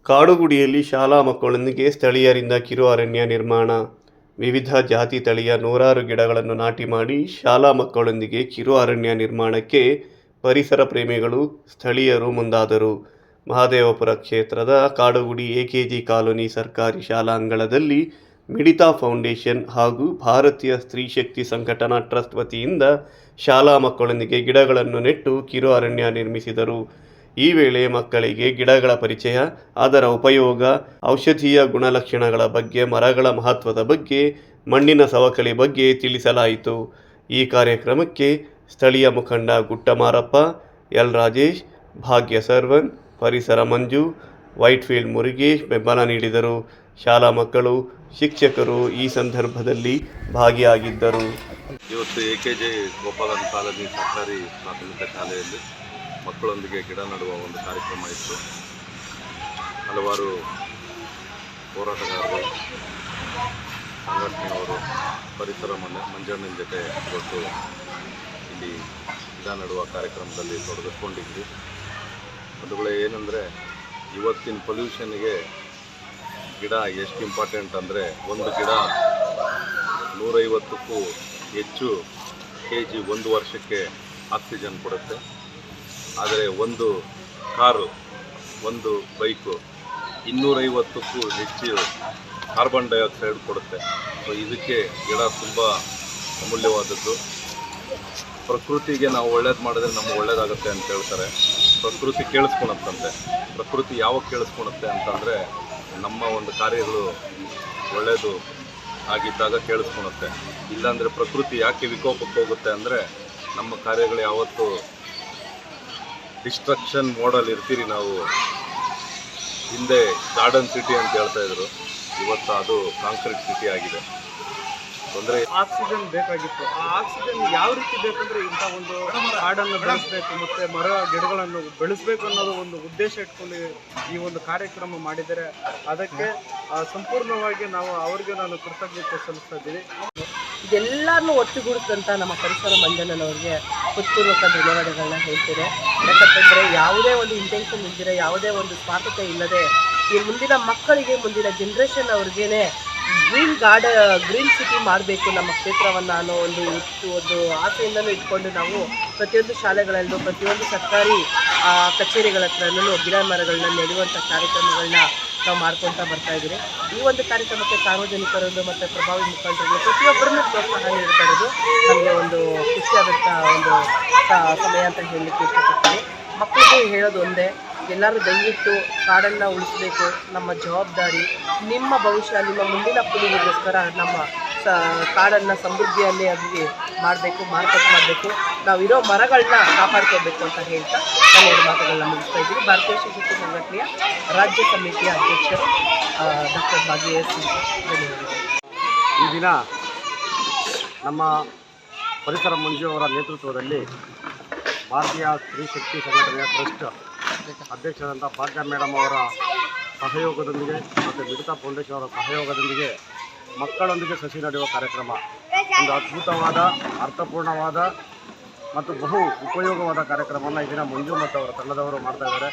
ಕಾಡುಗುಡಿಯಲ್ಲಿ ಶಾಲಾ ಮಕ್ಕಳೊಂದಿಗೆ ಸ್ಥಳೀಯರಿಂದ ಕಿರು ಅರಣ್ಯ ನಿರ್ಮಾಣ. ವಿವಿಧ ಜಾತಿ ತಳಿಯ ನೂರಾರು ಗಿಡಗಳನ್ನು ನಾಟಿ ಮಾಡಿ ಶಾಲಾ ಮಕ್ಕಳೊಂದಿಗೆ ಕಿರು ಅರಣ್ಯ ನಿರ್ಮಾಣಕ್ಕೆ ಪರಿಸರ ಪ್ರೇಮಿಗಳು, ಸ್ಥಳೀಯರು ಮುಂದಾದರು. ಮಹದೇವಪುರ ಕ್ಷೇತ್ರದ ಕಾಡುಗುಡಿ ಎಕೆಜಿ ಕಾಲೋನಿ ಸರ್ಕಾರಿ ಶಾಲಾ ಅಂಗಳದಲ್ಲಿ ಮಿಡಿತಾ ಫೌಂಡೇಶನ್ ಹಾಗೂ ಭಾರತೀಯ ಸ್ತ್ರೀ ಶಕ್ತಿ ಸಂಘಟನಾ ಟ್ರಸ್ಟ್ ವತಿಯಿಂದ ಶಾಲಾ ಮಕ್ಕಳೊಂದಿಗೆ ಗಿಡಗಳನ್ನು ನೆಟ್ಟು ಕಿರು ಅರಣ್ಯ ನಿರ್ಮಿಸಿದರು. ಈ ವೇಳೆ ಮಕ್ಕಳಿಗೆ ಗಿಡಗಳ ಪರಿಚಯ, ಅದರ ಉಪಯೋಗ, ಔಷಧೀಯ ಗುಣಲಕ್ಷಣಗಳ ಬಗ್ಗೆ, ಮರಗಳ ಮಹತ್ವದ ಬಗ್ಗೆ, ಮಣ್ಣಿನ ಸವಕಳಿ ಬಗ್ಗೆ ತಿಳಿಸಲಾಯಿತು. ಈ ಕಾರ್ಯಕ್ರಮಕ್ಕೆ ಸ್ಥಳೀಯ ಮುಖಂಡ ಗುಟ್ಟಮಾರಪ್ಪ, ಎಲ್ ರಾಜೇಶ್, ಭಾಗ್ಯ ಸರ್ವನ್, ಪರಿಸರ ಮಂಜು, ವೈಟ್ಫೀಲ್ಡ್ ಮುರುಗೇಶ್ ಬೆಂಬಲ ನೀಡಿದರು. ಶಾಲಾ ಮಕ್ಕಳು, ಶಿಕ್ಷಕರು ಈ ಸಂದರ್ಭದಲ್ಲಿ ಭಾಗಿಯಾಗಿದ್ದರು. ಇವತ್ತು ಎಕೆಜಿ ಗೋಪಾಲನ್ ಕಾಲೋನಿ ಸರ್ಕಾರಿ ಪ್ರಾಥಮಿಕ ಶಾಲೆಯಲ್ಲಿ ಮಕ್ಕಳೊಂದಿಗೆ ಗಿಡ ನೆಡುವ ಒಂದು ಕಾರ್ಯಕ್ರಮ ಇತ್ತು. ಹಲವಾರು ಹೋರಾಟಗಾರರು, ಸಂಘಟನೆಯವರು, ಪರಿಸರ ಮಂಜಣ್ಣನ ಜೊತೆ ಇವತ್ತು ಇಲ್ಲಿ ಗಿಡ ನೆಡುವ ಕಾರ್ಯಕ್ರಮದಲ್ಲಿ ತೊಡಗಿಸ್ಕೊಂಡಿದ್ವಿ. ಅದುಗಳೇ ಏನಂದರೆ, ಇವತ್ತಿನ ಪೊಲ್ಯೂಷನ್ಗೆ ಗಿಡ ಎಷ್ಟು ಇಂಪಾರ್ಟೆಂಟ್ ಅಂದರೆ, ಒಂದು ಗಿಡ 150ಕ್ಕೂ ಹೆಚ್ಚು kg ಒಂದು ವರ್ಷಕ್ಕೆ ಆಕ್ಸಿಜನ್ ಕೊಡುತ್ತೆ. ಆದರೆ ಒಂದು ಕಾರು, ಒಂದು ಬೈಕು 250ಕ್ಕೂ ಹೆಚ್ಚು ಕಾರ್ಬನ್ ಡೈಆಕ್ಸೈಡ್ ಕೊಡುತ್ತೆ. ಸೊ ಇದಕ್ಕೆ ಗಿಡ ತುಂಬ ಅಮೂಲ್ಯವಾದದ್ದು. ಪ್ರಕೃತಿಗೆ ನಾವು ಒಳ್ಳೇದು ಮಾಡಿದ್ರೆ ನಮ್ಗೆ ಒಳ್ಳೇದಾಗುತ್ತೆ ಅಂತ ಹೇಳ್ತಾರೆ. ಪ್ರಕೃತಿ ಕೇಳಿಸ್ಕೊಳತ್ತಂತೆ. ಪ್ರಕೃತಿ ಯಾವಾಗ ಕೇಳಿಸ್ಕೊಳುತ್ತೆ ಅಂತಂದರೆ, ನಮ್ಮ ಒಂದು ಕಾರ್ಯಗಳು ಒಳ್ಳೆಯದು ಆಗಿದ್ದಾಗ ಕೇಳಿಸ್ಕೊಳುತ್ತೆ. ಇಲ್ಲಾಂದರೆ ಪ್ರಕೃತಿ ಯಾಕೆ ವಿಕೋಪಕ್ಕೆ ಹೋಗುತ್ತೆ ಅಂದರೆ, ನಮ್ಮ ಕಾರ್ಯಗಳು ಯಾವತ್ತೂ ಡಿಸ್ಟ್ರಕ್ಷನ್ ಮೋಡಲ್ಲಿ ಇರ್ತೀರಿ ನಾವು. ಹಿಂದೆ ಗಾರ್ಡನ್ ಸಿಟಿ ಅಂತ ಹೇಳ್ತಾಯಿದ್ರು, ಇವತ್ತು ಅದು ಕಾಂಕ್ರೀಟ್ ಸಿಟಿ ಆಗಿದೆ. ತೊಂದರೆ. ಆಕ್ಸಿಜನ್ ಬೇಕಾಗಿತ್ತು. ಆ ಆಕ್ಸಿಜನ್ ಯಾವ ರೀತಿ ಬೇಕಂದರೆ, ಇಂಥ ಒಂದು ಕಾಡನ್ನು ಬೆಳೆಸಬೇಕು ಮತ್ತು ಮರ ಗಿಡಗಳನ್ನು ಬೆಳೆಸಬೇಕು ಅನ್ನೋದು ಒಂದು ಉದ್ದೇಶ ಇಟ್ಕೊಂಡು ಈ ಒಂದು ಕಾರ್ಯಕ್ರಮ ಮಾಡಿದರೆ, ಅದಕ್ಕೆ ಸಂಪೂರ್ಣವಾಗಿ ಅವರಿಗೆ ನಾನು ಕೃತಜ್ಞತೆ ಸಲ್ಲಿಸ್ತಾ ಇದ್ದೀನಿ. ಇದೆಲ್ಲರನ್ನೂ ಒಟ್ಟುಗೂಡಿಸಿದಂಥ ನಮ್ಮ ಪರಿಸರ ಮಂಜಣ್ಣನವ್ರಿಗೆ ಹೃತ್ಪೂರ್ವಕ ಧನ್ಯವಾದಗಳನ್ನ ಹೇಳ್ತೇನೆ. ಯಾಕಂತಂದರೆ, ಯಾವುದೇ ಒಂದು ಇಂಟೆನ್ಷನ್ ಇದ್ದರೆ, ಯಾವುದೇ ಒಂದು ಸ್ವಾರ್ಥತೆ ಇಲ್ಲದೆ ಈ ಮುಂದಿನ ಮಕ್ಕಳಿಗೆ, ಮುಂದಿನ ಜನ್ರೇಷನ್ ಅವ್ರಿಗೇ ಗ್ರೀನ್ ಸಿಟಿ ಮಾಡಬೇಕು ನಮ್ಮ ಕ್ಷೇತ್ರವನ್ನು ಅನ್ನೋ ಒಂದು ಆಸೆಯಿಂದಲೂ ಇಟ್ಕೊಂಡು ನಾವು ಪ್ರತಿಯೊಂದು ಶಾಲೆಗಳಲ್ಲೂ, ಪ್ರತಿಯೊಂದು ಸರ್ಕಾರಿ ಕಚೇರಿಗಳ ಹತ್ರನೂ ಗಿಡ ಮರಗಳನ್ನ ನೆಡುವಂಥ ಕಾರ್ಯಕ್ರಮಗಳನ್ನ ನಾವು ಮಾಡ್ಕೊತಾ ಬರ್ತಾಯಿದ್ದೀವಿ. ಈ ಒಂದು ಕಾರ್ಯಕ್ರಮಕ್ಕೆ ಸಾರ್ವಜನಿಕರನ್ನು ಮತ್ತು ಪ್ರಭಾವಿ ಮುಖಂಡರು ಪ್ರತಿಯೊಬ್ಬರನ್ನು ಪ್ರೋತ್ಸಾಹ ನೀಡ್ತಾ ಇರೋದು ನಮಗೆ ಒಂದು ಖುಷಿಯಾದಂಥ ಒಂದು ಸಮಯ ಅಂತ ಹೇಳಲಿಕ್ಕೆ ಇಷ್ಟಪಡ್ತೀನಿ. ಮಕ್ಕಳಿಗೆ ಹೇಳೋದು ಒಂದೇ, ಎಲ್ಲರೂ ದಯವಿಟ್ಟು ಕಾಡನ್ನು ಉಳಿಸಬೇಕು, ನಮ್ಮ ಜವಾಬ್ದಾರಿ. ನಿಮ್ಮ ಭವಿಷ್ಯ, ನಿಮ್ಮ ಮುಂದಿನ ಪೀಳಿಗೆಗೋಸ್ಕರ ನಮ್ಮ ಕಾಡನ್ನು ಸಮೃದ್ಧಿಯಲ್ಲಿ ಆಗಿ ಮಾಡಬೇಕು, ಮಾರ್ಕೆಟ್ ಮಾಡಬೇಕು. ನಾವಿರೋ ಮರಗಳನ್ನ ಕಾಪಾಡ್ಕೋಬೇಕು ಅಂತ ಹೇಳ್ತಾ ನಾನು 2 ಮಾತುಗಳನ್ನ ಮುಗಿಸ್ತಾ ಇದ್ದೀವಿ. ಭಾರತೀಯ ಶಿಕ್ಷಕ ಸಂಘಟನೆಯ ರಾಜ್ಯ ಸಮಿತಿಯ ಅಧ್ಯಕ್ಷರು ಡಾಕ್ಟರ್ ಭಾಗ್ಯ ಧನ್ಯವಾದಗಳು. ಈ ದಿನ ನಮ್ಮ ಪರಿಸರ ಮಂಜು ಅವರ ನೇತೃತ್ವದಲ್ಲಿ ಭಾರತೀಯ ಸ್ತ್ರೀ ಶಕ್ತಿ ಸಂಘಟನೆಯ ಟ್ರಸ್ಟ್ ಅಧ್ಯಕ್ಷರಾದಂಥ ಭಾಗ್ಯ ಮೇಡಮ್ ಅವರ ಸಹಯೋಗದೊಂದಿಗೆ ಮತ್ತು ಮಿಡಿತಾ ಫೌಂಡೇಶನ್ ಅವರ ಸಹಯೋಗದೊಂದಿಗೆ ಮಕ್ಕಳೊಂದಿಗೆ ಸಸಿ ನೆಡುವ ಕಾರ್ಯಕ್ರಮ ಒಂದು ಅದ್ಭುತವಾದ, ಅರ್ಥಪೂರ್ಣವಾದ ಮತ್ತು ಬಹು ಉಪಯೋಗವಾದ ಕಾರ್ಯಕ್ರಮವನ್ನು ಈ ದಿನ ಮಂಜು ಮತ್ತು ಅವರ ತಂಡದವರು ಮಾಡ್ತಾ ಇದ್ದಾರೆ.